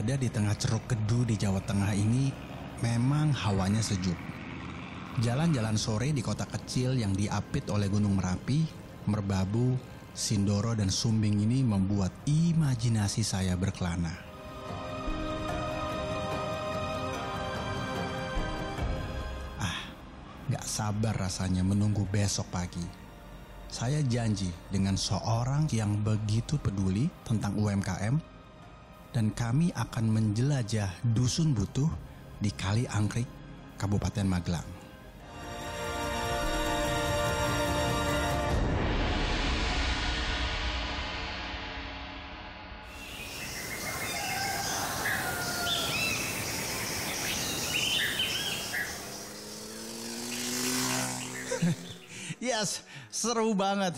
Berada di tengah Ceruk Kedu di Jawa Tengah ini memang hawanya sejuk. Jalan-jalan sore di kota kecil yang diapit oleh Gunung Merapi, Merbabu, Sindoro, dan Sumbing ini membuat imajinasi saya berkelana. Gak sabar rasanya menunggu besok pagi. Saya janji dengan seorang yang begitu peduli tentang UMKM, dan kami akan menjelajah Dusun Butuh di Kali Angkrik, Kabupaten Magelang. Yes, seru banget.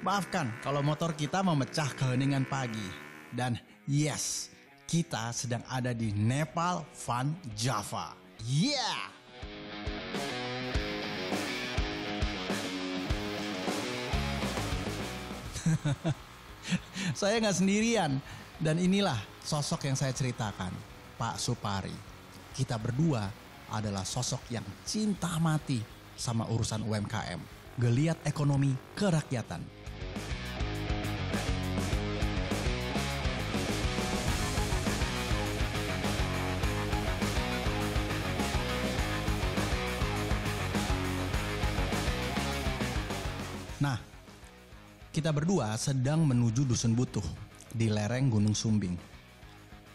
Maafkan kalau motor kita memecah keheningan pagi. Dan yes, kita sedang ada di Nepal Van Java. Yeah! Saya nggak sendirian. Dan inilah sosok yang saya ceritakan, Pak Supari. Kita berdua adalah sosok yang cinta mati sama urusan UMKM. Geliat ekonomi kerakyatan. Nah, kita berdua sedang menuju Dusun Butuh di lereng Gunung Sumbing.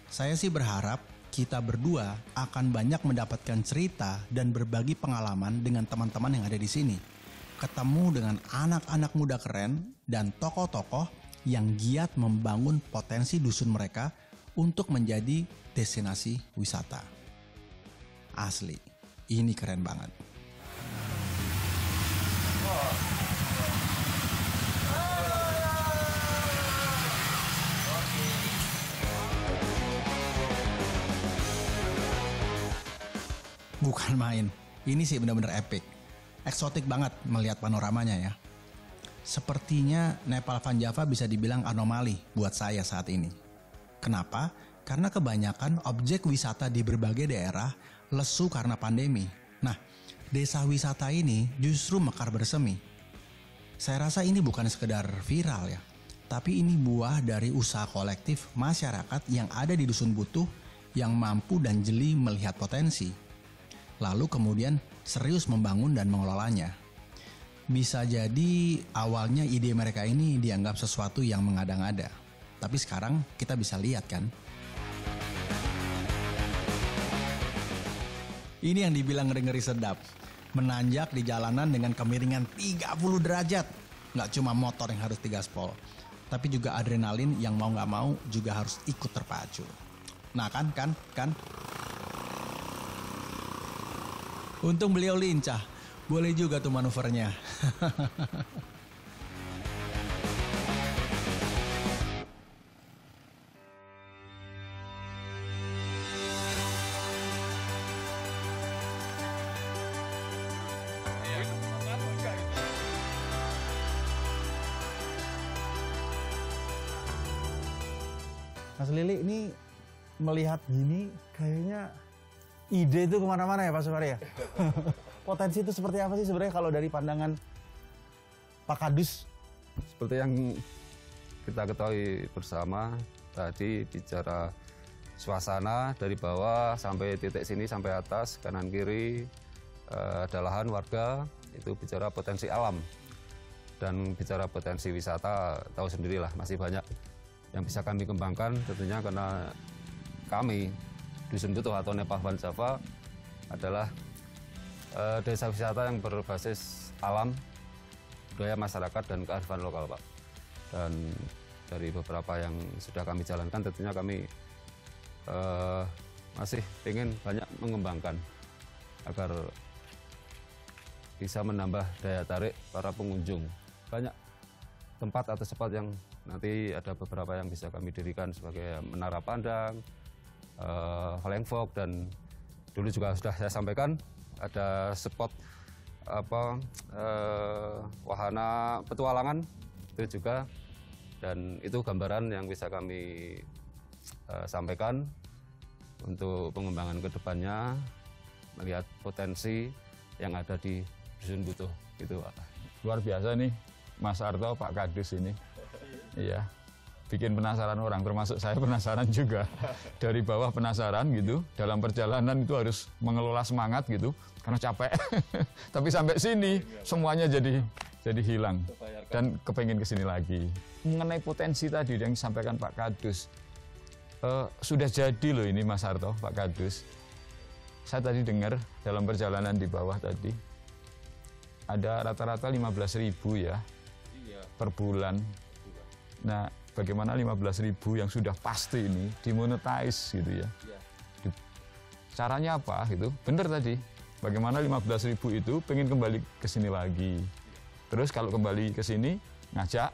Saya sih berharap kita berdua akan banyak mendapatkan cerita dan berbagi pengalaman dengan teman-teman yang ada di sini. Ketemu dengan anak-anak muda keren dan tokoh-tokoh yang giat membangun potensi dusun mereka untuk menjadi destinasi wisata. Asli, ini keren banget. Bukan main, ini sih benar-benar epic. Eksotik banget melihat panoramanya ya. Sepertinya Nepal Van Java bisa dibilang anomali buat saya saat ini. Kenapa? Karena kebanyakan objek wisata di berbagai daerah lesu karena pandemi. Nah, desa wisata ini justru mekar bersemi. Saya rasa ini bukan sekedar viral ya, tapi ini buah dari usaha kolektif masyarakat yang ada di Dusun Butuh yang mampu dan jeli melihat potensi. Lalu kemudian serius membangun dan mengelolanya. Bisa jadi awalnya ide mereka ini dianggap sesuatu yang mengada-ngada. Tapi sekarang kita bisa lihat kan. Ini yang dibilang ngeri-ngeri sedap. Menanjak di jalanan dengan kemiringan 30 derajat. Nggak cuma motor yang harus digaspol, tapi juga adrenalin yang mau nggak mau juga harus ikut terpacu. Nah kan. Untung beliau lincah, boleh juga tuh manuvernya. Mas Lili, ini melihat gini kayaknya ide itu kemana-mana ya Pak Supari ya? Potensi itu seperti apa sih sebenarnya kalau dari pandangan Pak Kadus? Seperti yang kita ketahui bersama, tadi bicara suasana dari bawah sampai titik sini sampai atas, kanan kiri, ada lahan warga, itu bicara potensi alam. Dan bicara potensi wisata, tahu sendirilah masih banyak yang bisa kami kembangkan tentunya karena kami Dusun Butuh atau Nepal Van Java adalah desa wisata yang berbasis alam, budaya masyarakat dan kearifan lokal, Pak. Dan dari beberapa yang sudah kami jalankan tentunya kami masih ingin banyak mengembangkan agar bisa menambah daya tarik para pengunjung. Banyak tempat atau spot yang nanti ada beberapa yang bisa kami dirikan sebagai menara pandang, Flengfok, dan dulu juga sudah saya sampaikan ada spot wahana petualangan itu juga, dan itu gambaran yang bisa kami sampaikan untuk pengembangan kedepannya, melihat potensi yang ada di Dusun Butuh gitu Pak. Luar biasa nih Mas Arto, Pak Kadus ini. Iya. Bikin penasaran orang, termasuk saya penasaran juga. Dari bawah penasaran gitu, dalam perjalanan itu harus mengelola semangat gitu, karena capek. Tapi sampai sini semuanya jadi hilang dan kepengen kesini lagi. Mengenai potensi tadi yang disampaikan Pak Kadus, sudah jadi loh ini Mas Arto, Pak Kadus. Saya tadi dengar dalam perjalanan di bawah tadi, ada rata-rata 15.000 ya per bulan. Nah, bagaimana 15.000 yang sudah pasti ini dimonetize gitu ya? Caranya apa gitu? Bener tadi, bagaimana 15.000 itu pengen kembali ke sini lagi. Terus kalau kembali ke sini, ngajak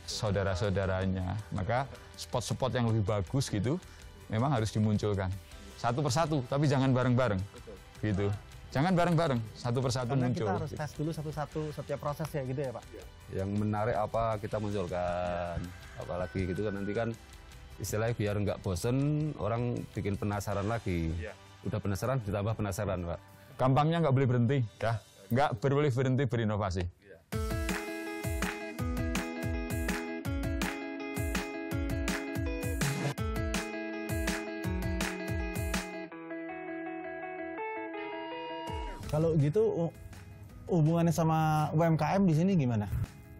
saudara-saudaranya. Maka spot-spot yang lebih bagus gitu, memang harus dimunculkan. Satu persatu, tapi jangan bareng-bareng. Gitu. Jangan bareng-bareng, satu persatu Karena muncul. kita harus tes dulu satu-satu setiap proses ya gitu ya Pak? Yang menarik apa kita munculkan. Apalagi gitu kan nanti kan istilahnya biar nggak bosen, orang bikin penasaran lagi. Udah penasaran, ditambah penasaran Pak. Gampangnya nggak boleh berhenti, ya. Nggak boleh berhenti berinovasi. Kalau gitu hubungannya sama UMKM di sini gimana?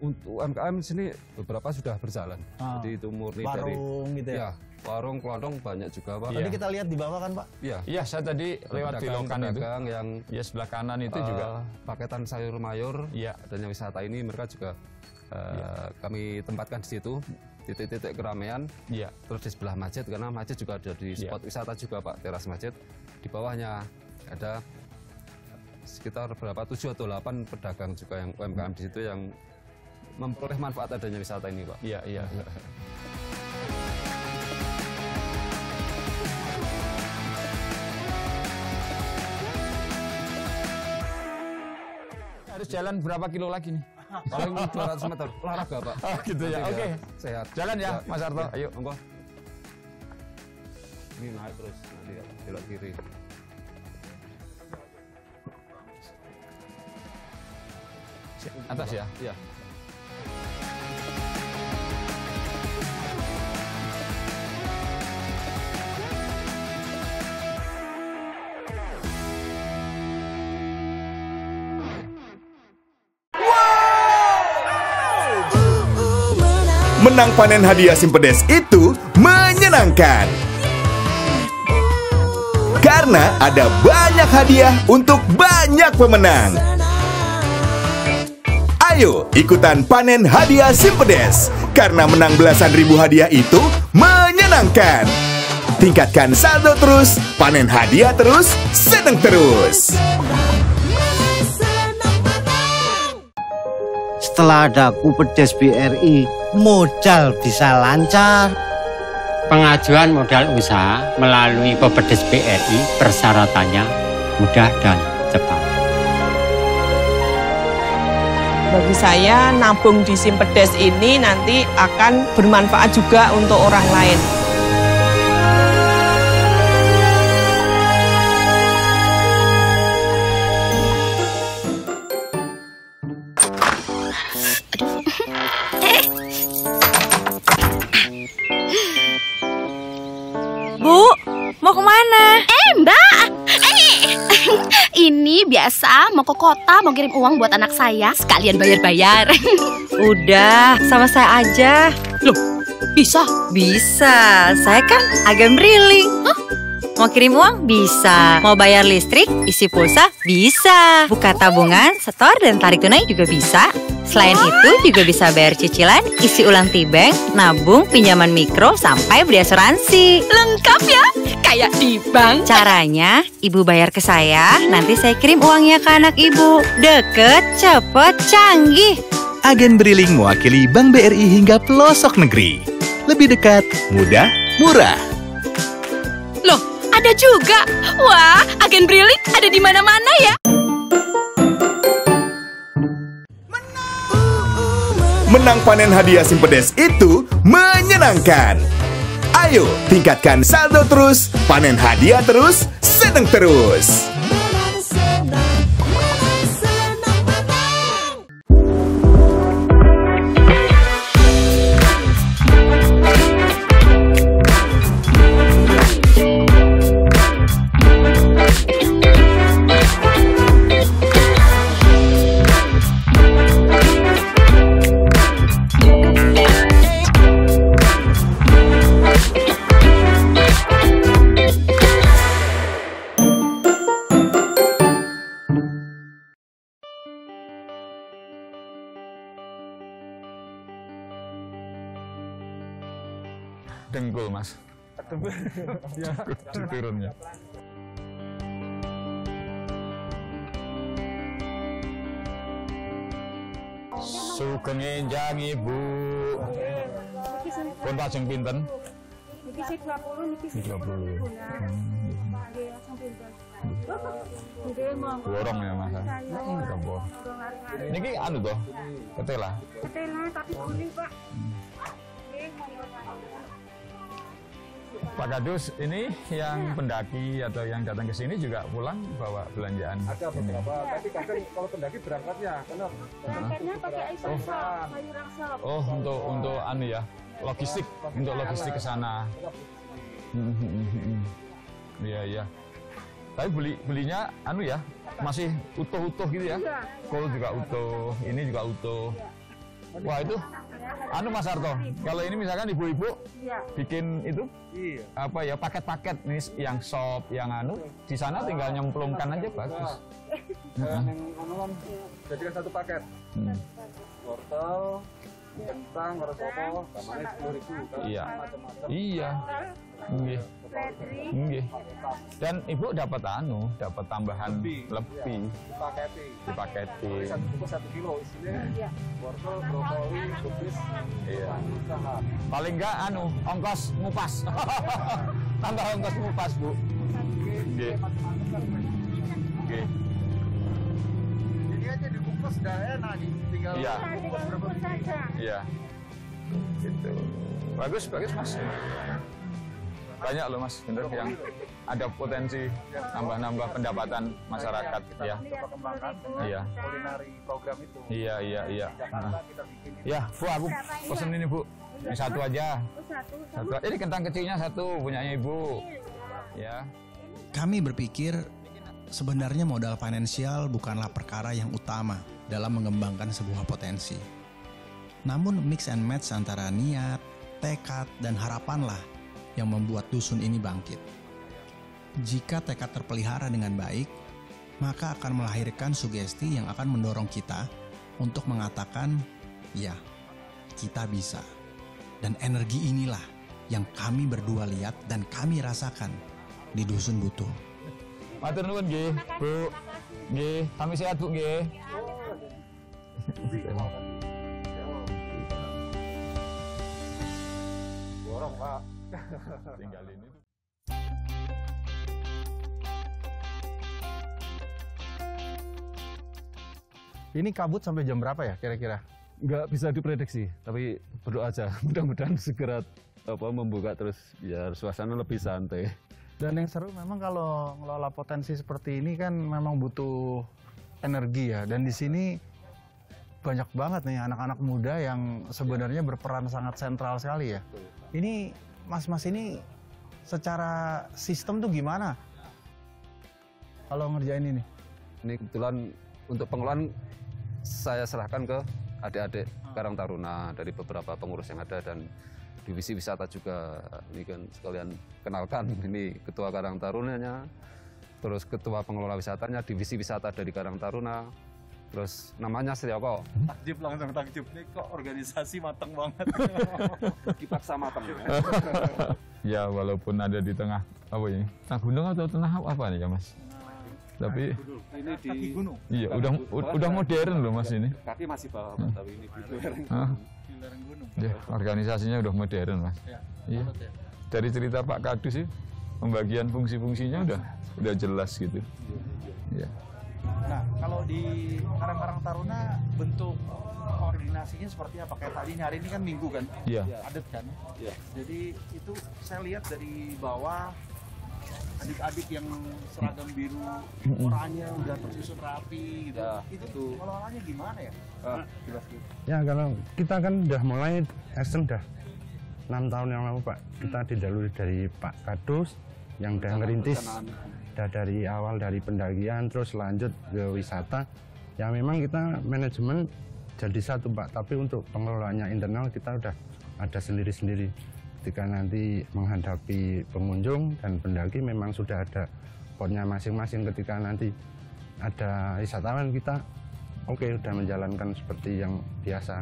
Untuk UMKM di sini beberapa sudah berjalan. Jadi itu murni dari warung gitu ya? Ya, warung, kelodong banyak juga Pak. Tadi kita lihat di bawah kan Pak? Iya. Iya, saya tadi lewat di Longkan itu. Pedagang yang Ya, sebelah kanan itu juga. paketan sayur mayur Iya. adanya wisata ini mereka juga kami tempatkan di situ titik-titik keramaian. Iya. Terus di sebelah masjid karena masjid juga ada di spot wisata juga Pak, teras masjid. Di bawahnya ada sekitar berapa 7 atau 8 pedagang juga yang UMKM di situ yang memperoleh manfaat adanya wisata ini Pak. Iya, iya. Harus jalan berapa kilo lagi nih? Paling 200 meter olahraga Pak. Gitu ya. Nanti Oke. biar sehat. Jalan ya, Mas Arto. Ayo. Monggo. Ini naik terus nanti belok kiri. Atas ya. Iya. Menang panen hadiah Simpedes itu menyenangkan. Karena ada banyak hadiah untuk banyak pemenang. Ayo ikutan panen hadiah Simpedes. Karena menang belasan ribu hadiah itu menyenangkan. Tingkatkan saldo terus, panen hadiah terus, seneng terus. Setelah ada Kupedes BRI, modal bisa lancar. Pengajuan modal usaha melalui Kupedes BRI persyaratannya mudah dan cepat. Bagi saya, nabung di Simpedes ini nanti akan bermanfaat juga untuk orang lain. Bu, mau kemana? Mbak, ini biasa mau ke kota, mau kirim uang buat anak saya, sekalian bayar-bayar. Udah, sama saya aja. Loh, bisa? Bisa, saya kan agen briling. Mau kirim uang? Bisa. Mau bayar listrik, isi pulsa? Bisa. Buka tabungan, setor, dan tarik tunai juga bisa. Selain itu juga bisa bayar cicilan, isi ulang T-Bank, nabung, pinjaman mikro, sampai beli asuransi. Lengkap ya, kayak di bank. Caranya, ibu bayar ke saya, nanti saya kirim uangnya ke anak ibu. Deket, cepet, canggih. Agen Briling mewakili Bank BRI hingga pelosok negeri. Lebih dekat, mudah, murah. Loh, ada juga. Wah, agen briling ada di mana-mana ya. Menang panen hadiah Simpedes itu menyenangkan. Ayo, tingkatkan saldo terus, panen hadiah terus, seneng terus. Dengkul mas. Ya, turunnya. Sugeng enjang ibu. Pun pajeng pinten? Niki sik 20, niki sik 20. Nggih, langsung pinten. Nggih, monggo. Borong ya mas. Coba. Niki anu toh? Ketela. Ketela tapi guling, Pak. Nggih, monggo. Pak Kadus, ini yang pendaki atau yang datang ke sini juga pulang bawa belanjaan. Ada beberapa, tapi kadang kalau pendaki berangkatnya, karena berangkatnya pakai isop, sayur asap. Oh, untuk anu ya, logistik, untuk logistik ke sana. Iya iya. Tapi belinya anu ya, masih utuh-utuh gitu ya. Kol juga utuh, ini juga utuh. Wah itu, anu Mas Arto, kalau ini misalkan ibu-ibu bikin itu, apa ya paket-paket nih yang sop, yang anu, di sana tinggal nyemplungkan aja bagus. yang anu jadikan satu paket. Wortel, kentang, soto, namanya 10.000. Iya, iya, nggih. Nggih. Dan ibu dapat anu, dapat tambahan lebih. Dipaketi. 1 kilo isinya. Wortel, brokoli, kubis. Iya. Paling enggak anu, ongkos ngupas. Tambah ongkos ngupas, Bu. Nggih. Nggih. Ini aja dibungkus sudah enak nih, tinggal bungkus saja. Iya. Gitu. Bagus, bagus, Mas. Banyak loh Mas, bener yang ada potensi nambah-nambah pendapatan masyarakat ya. Iya. Kulinari program itu. Iya, iya, iya. Ya, Bu, aku pesen ini Bu. Ini satu aja. Satu. Ini kentang kecilnya satu, punyanya Ibu. Ya. Kami berpikir sebenarnya modal finansial bukanlah perkara yang utama dalam mengembangkan sebuah potensi. Namun mix and match antara niat, tekad, dan harapanlah yang membuat dusun ini bangkit. Jika tekad terpelihara dengan baik, maka akan melahirkan sugesti yang akan mendorong kita untuk mengatakan, ya, kita bisa. Dan energi inilah yang kami berdua lihat dan kami rasakan di Dusun Butuh. Matur nuwun nggih, Bu. Nggih, kami sehat Bu nggih. Borong, Pak. Tinggal ini. Ini kabut sampai jam berapa ya kira-kira? Nggak bisa diprediksi, tapi berdoa aja. Mudah-mudahan segera membuka terus biar suasana lebih santai. Dan yang seru memang kalau ngelola potensi seperti ini kan memang butuh energi ya. Dan di sini banyak banget nih anak-anak muda yang sebenarnya berperan sangat sentral sekali ya. Ini mas-mas ini secara sistem tuh gimana kalau ngerjain ini? Ini kebetulan untuk pengelolaan saya serahkan ke adik-adik Karang Taruna dari beberapa pengurus yang ada dan divisi wisata juga. Ini kan sekalian kenalkan, ini ketua Karang Tarunanya, terus ketua pengelola wisatanya, divisi wisata dari Karang Taruna, terus namanya Setioko. Takjub langsung takjub, nih kok organisasi matang banget. Dipaksa matang. Ya walaupun ada di tengah apa ini? Tengah gunung atau tengah apa nih ya Mas? Tapi ini di gunung. Iya, udah modern loh Mas ini. Kaki masih bawah, tapi ini di lereng gunung. Ya, organisasinya udah modern Mas. Iya. Dari cerita Pak Kadus sih, pembagian fungsi-fungsinya udah jelas gitu. Iya. Nah, kalau di Karang Taruna bentuk koordinasinya seperti apa? Kayak tadi hari ini kan Minggu kan? Iya. Padat kan? Iya. Jadi itu saya lihat dari bawah adik-adik yang seragam biru, oranye udah tersusun rapi gitu. Ya, itu pengelolaannya gimana ya? Ya kalau kita kan udah mulai action dah 6 tahun yang lalu Pak. Kita didahului dari Pak Kadus yang udah ngerintis. Udah dari awal dari pendakian terus lanjut ke wisata. Ya memang kita manajemen jadi satu Pak, tapi untuk pengelolaannya internal kita udah ada sendiri-sendiri. Ketika nanti menghadapi pengunjung dan pendaki memang sudah ada pornya masing-masing. Ketika nanti ada wisatawan kita oke, udah menjalankan seperti yang biasa.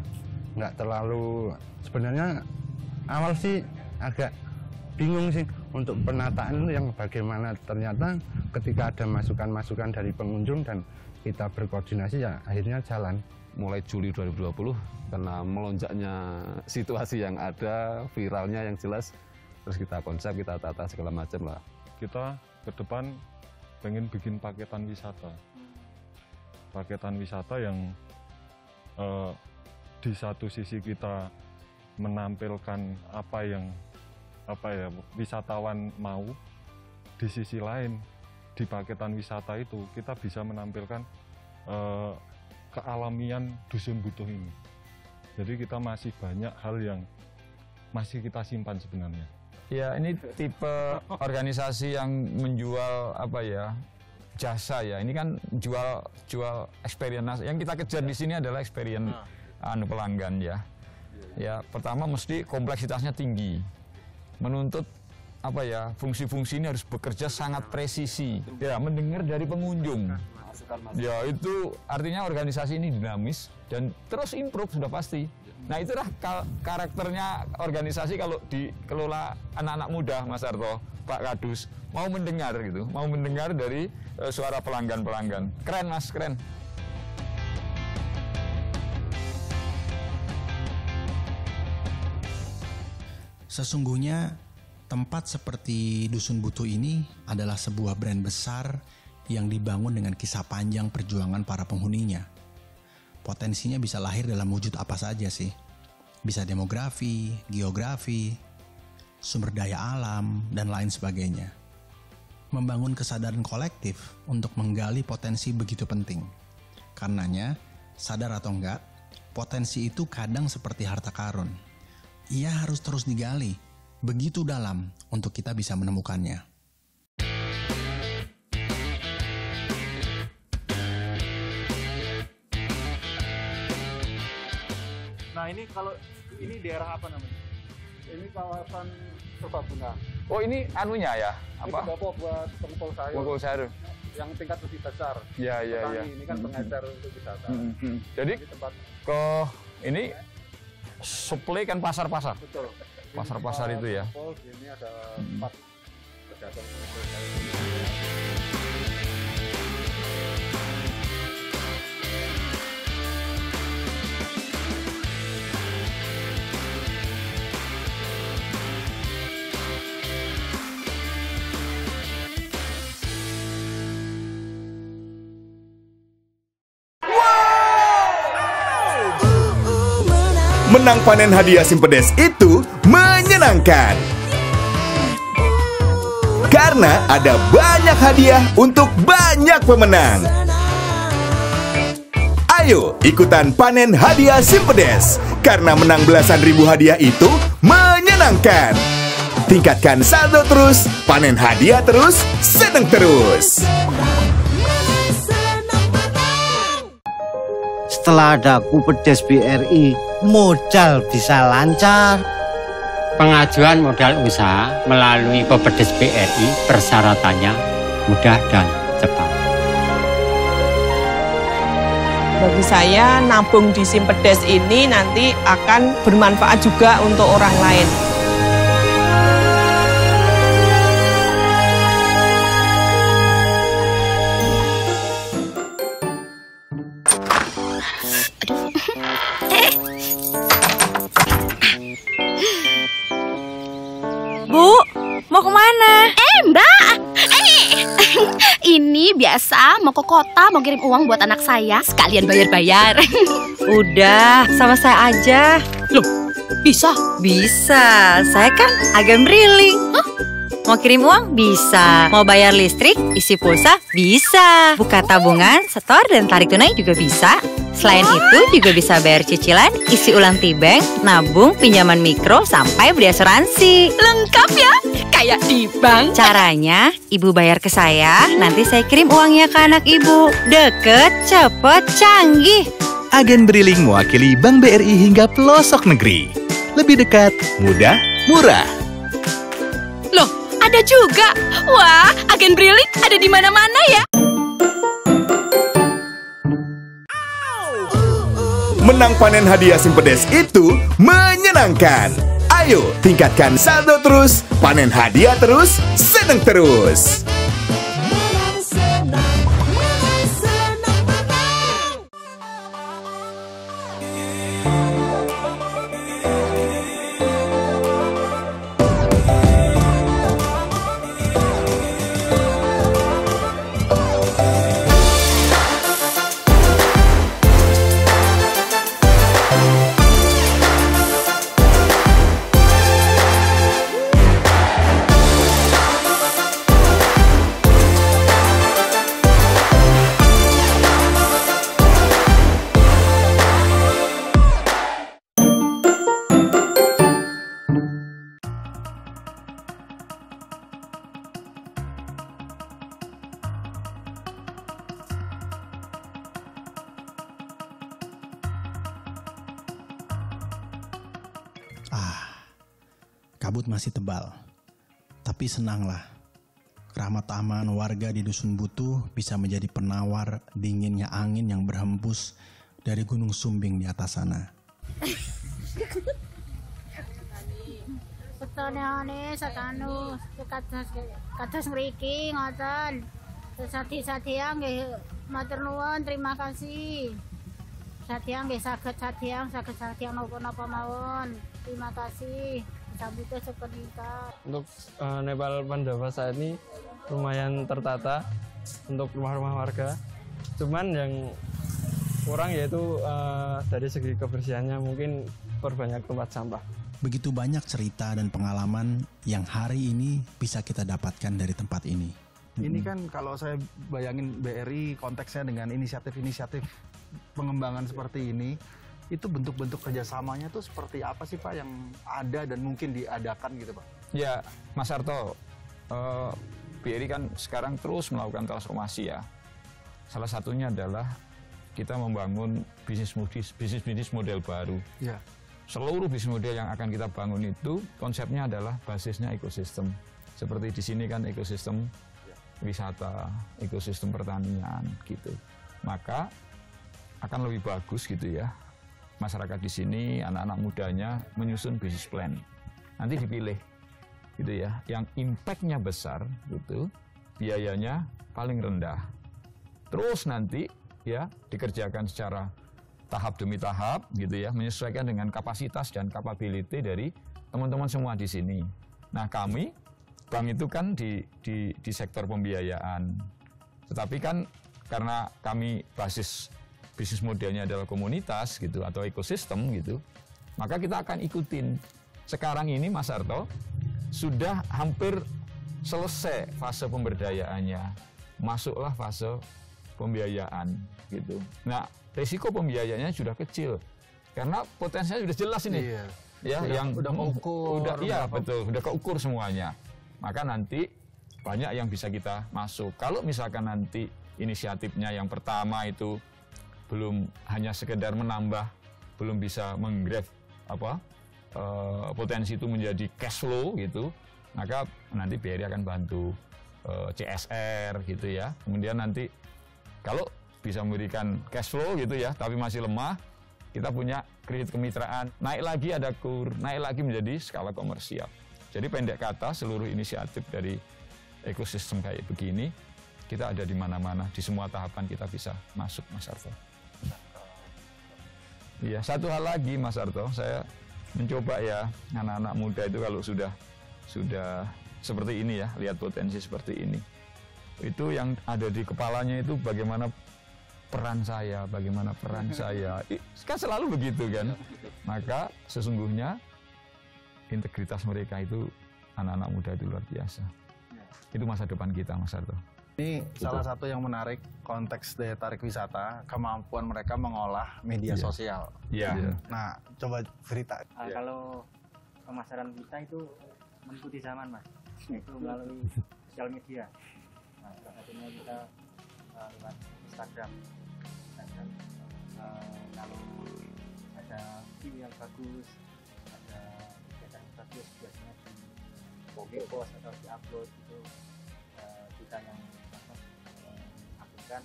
Nggak terlalu, sebenarnya awal sih agak bingung sih untuk penataan yang bagaimana. Ternyata ketika ada masukan-masukan dari pengunjung dan kita berkoordinasi ya akhirnya jalan. Mulai Juli 2020 karena melonjaknya situasi yang ada, viralnya yang jelas, terus kita konsep, kita tata segala macam lah. Kita ke depan pengen bikin paketan wisata. Paketan wisata yang di satu sisi kita menampilkan apa yang wisatawan mau, di sisi lain di paketan wisata itu kita bisa menampilkan kealamian Dusun Butuh ini. Jadi kita masih banyak hal yang masih kita simpan sebenarnya. Ya, ini tipe organisasi yang menjual jasa ya. Ini kan jual experience. Yang kita kejar di sini adalah experience pelanggan ya. Ya, pertama mesti kompleksitasnya tinggi. Menuntut fungsi-fungsi ini harus bekerja sangat presisi. Ya, mendengar dari pengunjung. Ya, itu artinya organisasi ini dinamis dan terus improve sudah pasti. Nah, itulah karakternya organisasi kalau dikelola anak-anak muda, Mas Arto, Pak Kadus, mau mendengar dari suara pelanggan-pelanggan. Keren Mas, keren. Sesungguhnya tempat seperti Dusun Butuh ini adalah sebuah brand besar yang dibangun dengan kisah panjang perjuangan para penghuninya. Potensinya bisa lahir dalam wujud apa saja sih. Bisa demografi, geografi, sumber daya alam, dan lain sebagainya. Membangun kesadaran kolektif untuk menggali potensi begitu penting. Karenanya, sadar atau enggak, potensi itu kadang seperti harta karun. Ia harus terus digali, begitu dalam untuk kita bisa menemukannya. Nah ini ini daerah apa namanya? Ini kawasan Serbaguna. Oh ini anunya ya? Apa? Ini buat pengepul sayur. Pengepul sayur. Yang tingkat lebih besar. Iya. Ini kan pengecer untuk wisata. Jadi ini supply kan pasar-pasar. Betul. Pasar-pasar itu ya. Ini ada 4 pedagang pengepul sayur. Menang panen hadiah Simpedes itu menyenangkan. Karena ada banyak hadiah untuk banyak pemenang. Ayo ikutan panen hadiah Simpedes. Karena menang belasan ribu hadiah itu menyenangkan. Tingkatkan saldo terus, panen hadiah terus, seneng terus. Setelah ada Kupedes BRI, modal bisa lancar. Pengajuan modal usaha melalui Kupedes BRI persyaratannya mudah dan cepat. Bagi saya, nabung di Simpedes ini nanti akan bermanfaat juga untuk orang lain. Bu, mau kemana? Mbak, ini ini biasa, mau ke kota, mau kirim uang buat anak saya, sekalian bayar-bayar. Udah, sama saya aja. Loh, bisa? Bisa, saya kan agen briling. Mau kirim uang? Bisa. Mau bayar listrik, isi pulsa? Bisa. Buka tabungan, setor, dan tarik tunai juga bisa. Selain itu juga bisa bayar cicilan, isi ulang T-Bank, nabung, pinjaman mikro, sampai beli asuransi. Lengkap ya, kayak di bank. Caranya, ibu bayar ke saya, nanti saya kirim uangnya ke anak ibu. Deket, cepet, canggih. Agen Briling mewakili Bank BRI hingga pelosok negeri. Lebih dekat, mudah, murah. Loh, ada juga. Wah, agen Briling ada di mana-mana ya. Menang panen hadiah Simpedes itu menyenangkan. Ayo tingkatkan saldo terus, panen hadiah terus, seneng terus. Kabut masih tebal, tapi senanglah. Keramat aman warga di Dusun Butuh bisa menjadi penawar dinginnya angin yang berhembus dari Gunung Sumbing di atas sana. Petaniane sakanu kados mriki ngoten. Sadi-sadiang nggih matur nuwun, terima kasih. Sadiang nggih saged sadiang napa-napa mawon. Terima kasih. Sambutan seperti untuk Nepal Pandava saat ini lumayan tertata untuk rumah-rumah warga. Cuman yang kurang yaitu dari segi kebersihannya, mungkin perbanyak tempat sampah. Begitu banyak cerita dan pengalaman yang hari ini bisa kita dapatkan dari tempat ini. Ini kan kalau saya bayangin BRI konteksnya dengan inisiatif-inisiatif pengembangan seperti ini, itu bentuk-bentuk kerjasamanya tuh seperti apa sih Pak yang ada dan mungkin diadakan gitu Pak? Ya Mas Arto, BRI kan sekarang terus melakukan transformasi ya. Salah satunya adalah kita membangun bisnis model baru. Ya. Seluruh bisnis model yang akan kita bangun itu konsepnya adalah basisnya ekosistem. Seperti di sini kan ekosistem wisata, ekosistem pertanian gitu. Maka akan lebih bagus gitu ya. Masyarakat di sini, anak-anak mudanya menyusun business plan. Nanti dipilih, gitu ya, yang impact-nya besar, gitu, biayanya paling rendah. Terus nanti, ya, dikerjakan secara tahap demi tahap, gitu ya, menyesuaikan dengan kapasitas dan capability dari teman-teman semua di sini. Nah, kami, bank itu kan di sektor pembiayaan. Tetapi kan karena kami basis bisnis modelnya adalah komunitas gitu atau ekosistem gitu, maka kita akan ikutin. Sekarang ini Mas Arto sudah hampir selesai fase pemberdayaannya, masuklah fase pembiayaan gitu. Nah, risiko pembiayaannya sudah kecil karena potensinya sudah jelas ini. Iya. Ya, yang udah keukur. Iya, betul, sudah keukur semuanya. Maka nanti banyak yang bisa kita masuk. Kalau misalkan nanti inisiatifnya yang pertama itu belum hanya sekedar menambah, belum bisa menggrab potensi itu menjadi cash flow gitu, maka nanti BRI akan bantu CSR gitu ya. Kemudian nanti kalau bisa memberikan cash flow gitu ya, tapi masih lemah, kita punya kredit kemitraan, naik lagi ada KUR, naik lagi menjadi skala komersial. Jadi pendek kata seluruh inisiatif dari ekosistem kayak begini, kita ada di mana-mana, di semua tahapan kita bisa masuk, Mas Arto. Iya, satu hal lagi Mas Arto, saya mencoba ya anak-anak muda itu kalau sudah seperti ini ya, lihat potensi seperti ini. Itu yang ada di kepalanya itu bagaimana peran saya. Kan selalu begitu kan. Maka sesungguhnya integritas mereka itu, anak-anak muda itu luar biasa. Itu masa depan kita, Mas Arto. Ini salah satu yang menarik konteks daya tarik wisata, kemampuan mereka mengolah media sosial. Iya. Nah, coba cerita. Kalau pemasaran kita itu mengikuti zaman, Mas. Itu melalui sosial media. Nah, salah satunya kita lewat Instagram. Kalau ada view yang bagus, ada kegiatan yang bagus, biasanya di post atau di upload itu kita yang aktifkan.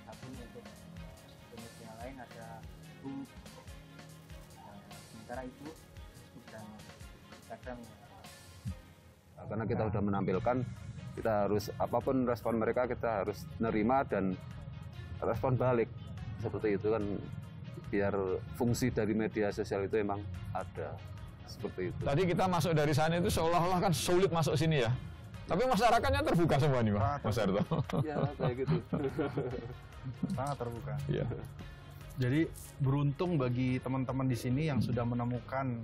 Tapi untuk media lain ada Facebook. Sementara itu Facebook dan Instagram. Karena kita sudah menampilkan, kita harus apapun respon mereka kita harus nerima dan respon balik. Seperti itu kan, biar fungsi dari media sosial itu emang ada. Seperti itu. Tadi kita masuk dari sana itu seolah-olah kan sulit masuk sini ya. Tapi masyarakatnya terbuka semua nih, Mas Arto. Ya, kayak gitu. Sangat terbuka. Iya. Jadi beruntung bagi teman-teman di sini yang sudah menemukan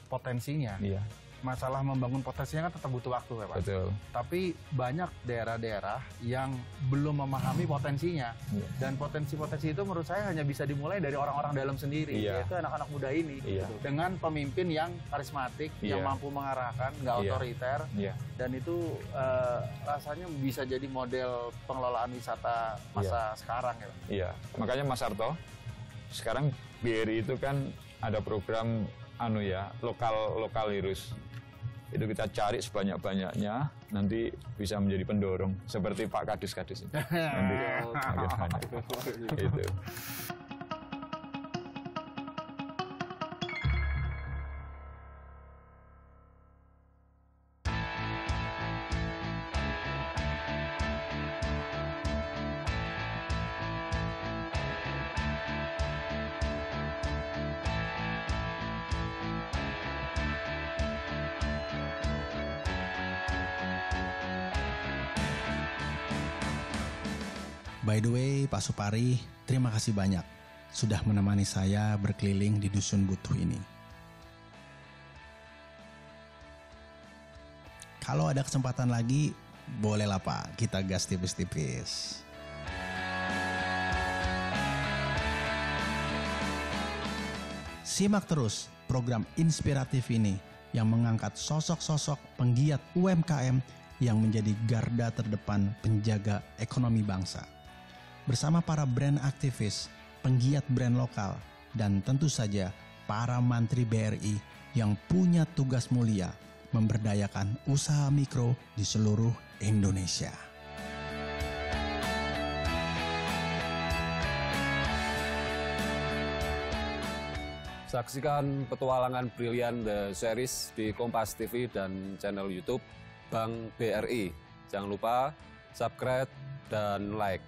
potensinya. Iya. Masalah membangun potensinya kan tetap butuh waktu ya Pak. Betul. Tapi banyak daerah-daerah yang belum memahami potensinya. Iya. Dan potensi-potensi itu menurut saya hanya bisa dimulai dari orang-orang dalam sendiri. Iya. Yaitu anak-anak muda ini. Iya. Dengan pemimpin yang karismatik, yang Iya. mampu mengarahkan, nggak Iya. otoriter. Iya. Dan itu rasanya bisa jadi model pengelolaan wisata masa sekarang ya Pak. Iya. Makanya Mas Arto, sekarang BRI itu kan ada program lokal heroes. Itu kita cari sebanyak-banyaknya, nanti bisa menjadi pendorong seperti Pak Kadis-Kadis ini. Nanti makin banyak. Gitu. By the way, Pak Supari, terima kasih banyak sudah menemani saya berkeliling di Dusun Butuh ini. Kalau ada kesempatan lagi, bolehlah Pak, kita gas tipis-tipis. Simak terus program inspiratif ini yang mengangkat sosok-sosok penggiat UMKM yang menjadi garda terdepan penjaga ekonomi bangsa. Bersama para brand aktivis, penggiat brand lokal, dan tentu saja para mantri BRI yang punya tugas mulia memberdayakan usaha mikro di seluruh Indonesia. Saksikan petualangan brilian The Series di Kompas TV dan channel YouTube Bank BRI. Jangan lupa subscribe dan like.